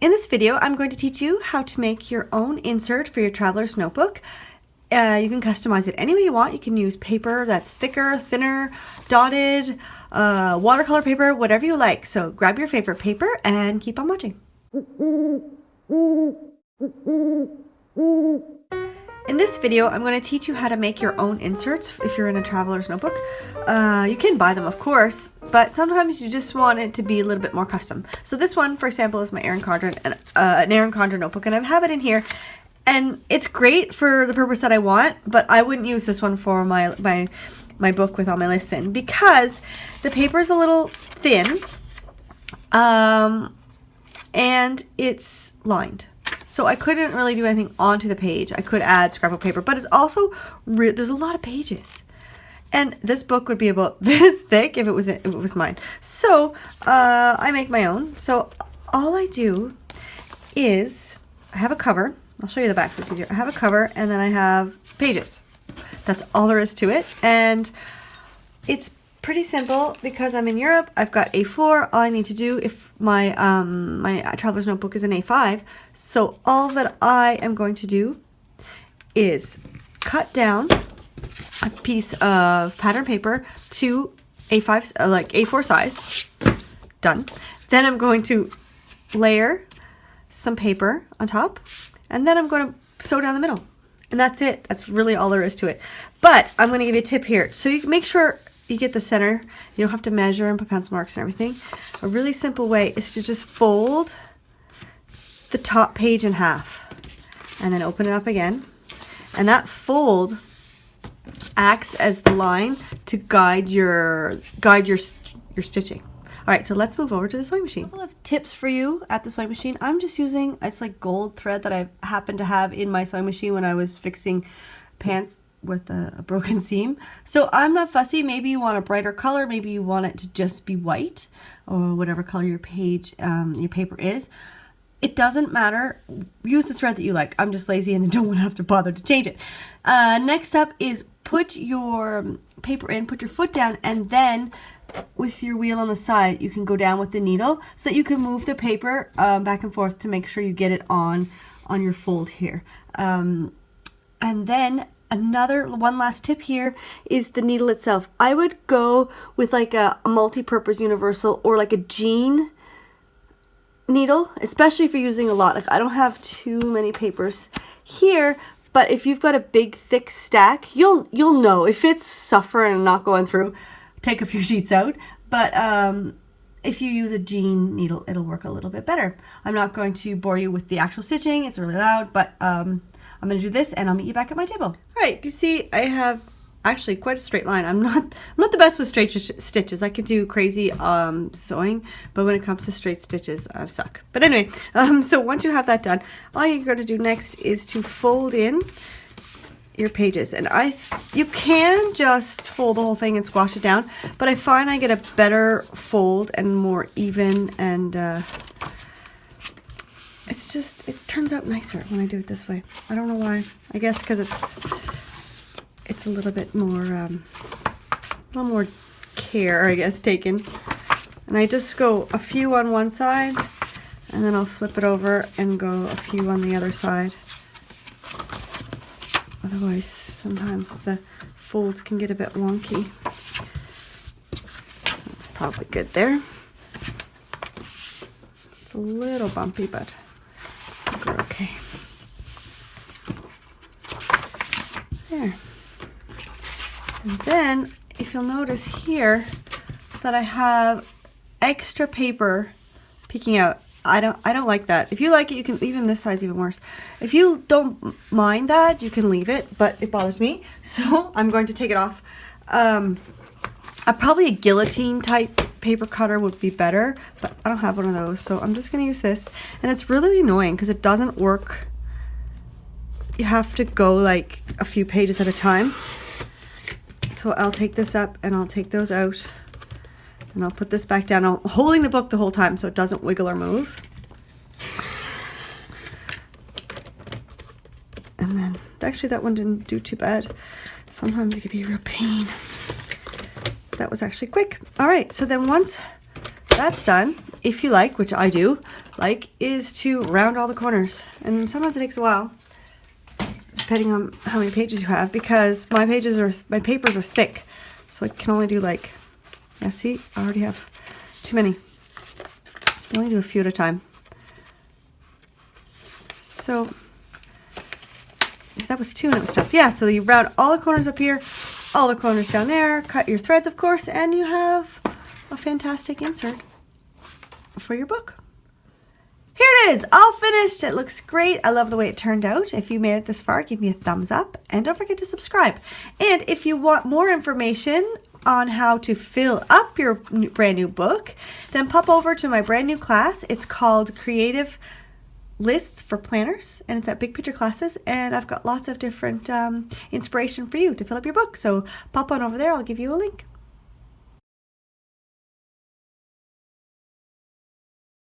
In this video, I'm going to teach you how to make your own insert for your traveler's notebook. You can customize it any way you want. You can use paper that's thicker, thinner, dotted, watercolor paper, whatever you like. So grab your favorite paper and keep on watching. In this video, I'm going to teach you how to make your own inserts if you're in a traveler's notebook. You can buy them, of course, but sometimes you just want it to be a little bit more custom. So this one, for example, is my Erin Condren, an Erin Condren notebook, and I have it in here. And it's great for the purpose that I want, but I wouldn't use this one for my book with all my lists in because the paper is a little thin, and it's lined. So I couldn't really do anything onto the page. I could add scrapbook paper, but it's also there's a lot of pages, and this book would be about this thick if it was mine. So I make my own. So all I do is I have a cover. I'll show you the back so it's easier. I have a cover, and then I have pages. That's all there is to it, and it's pretty simple because I'm in Europe. I've got A4. All I need to do if my my traveler's notebook is an A5. So all that I am going to do is cut down a piece of pattern paper to A5, like A4 size. Done. Then I'm going to layer some paper on top, and then I'm going to sew down the middle. And that's it. That's really all there is to it. But I'm going to give you a tip here. So you can make sure you get the center. You don't have to measure and put pencil marks and everything. A really simple way is to just fold the top page in half and then open it up again. And that fold acts as the line to guide your stitching. All right, so let's move over to the sewing machine. A couple of tips for you at the sewing machine. I'm just using, it's like gold thread that I happened to have in my sewing machine when I was fixing pants with a broken seam. So I'm not fussy. Maybe you want a brighter color. Maybe you want it to just be white or whatever color your paper is. It doesn't matter. Use the thread that you like. I'm just lazy and I don't want to have to bother to change it. Next up is put your paper in, put your foot down, and then with your wheel on the side, you can go down with the needle so that you can move the paper back and forth to make sure you get it on your fold here. And then one last tip here is the needle itself. I would go with like a multi-purpose universal or like a jean needle, especially if you're using a lot. Like I don't have too many papers here, but if you've got a big thick stack, you'll know if it's suffering and not going through. Take a few sheets out, but if you use a jean needle, it'll work a little bit better. I'm not going to bore you with the actual stitching. It's really loud, but I'm going to do this and I'll meet you back at my table. All right, you see I have actually quite a straight line. I'm not the best with straight stitches. I could do crazy sewing, but when it comes to straight stitches, I suck. But anyway, so once you have that done, all you're going to do next is to fold in your pages. And you can just fold the whole thing and squash it down, but I find I get a better fold and more even, and it turns out nicer when I do it this way. I don't know why. I guess because it's a little bit more more care, I guess, taken. And I just go a few on one side and then I'll flip it over and go a few on the other side. Otherwise, sometimes the folds can get a bit wonky. That's probably good there. It's a little bumpy, but we're okay. There. And then, if you'll notice here that I have extra paper peeking out. I don't like that. If you like it, you can, even this size even worse. If you don't mind that, you can leave it, but it bothers me. So I'm going to take it off. Probably a guillotine type paper cutter would be better, but I don't have one of those. So I'm just going to use this. And it's really annoying because it doesn't work. You have to go like a few pages at a time. So I'll take this up and I'll take those out. And I'll put this back down. I'm holding the book the whole time so it doesn't wiggle or move. And then, actually that one didn't do too bad. Sometimes it can be a real pain. That was actually quick. All right, so then once that's done, if you like, which I do like, is to round all the corners. And sometimes it takes a while, depending on how many pages you have, because my papers are thick, so I can only do like, yeah, see, I already have too many. I only do a few at a time. So that was 2 and it was tough. Yeah, so you round all the corners up here, all the corners down there, cut your threads, of course, and you have a fantastic insert for your book. Here it is, all finished. It looks great. I love the way it turned out. If you made it this far, give me a thumbs up and don't forget to subscribe. And if you want more information on how to fill up your brand new book, then pop over to my brand new class. It's called Creative Lists for Planners, and it's at Big Picture Classes, and I've got lots of different inspiration for you to fill up your book. So pop on over there. I'll give you a link.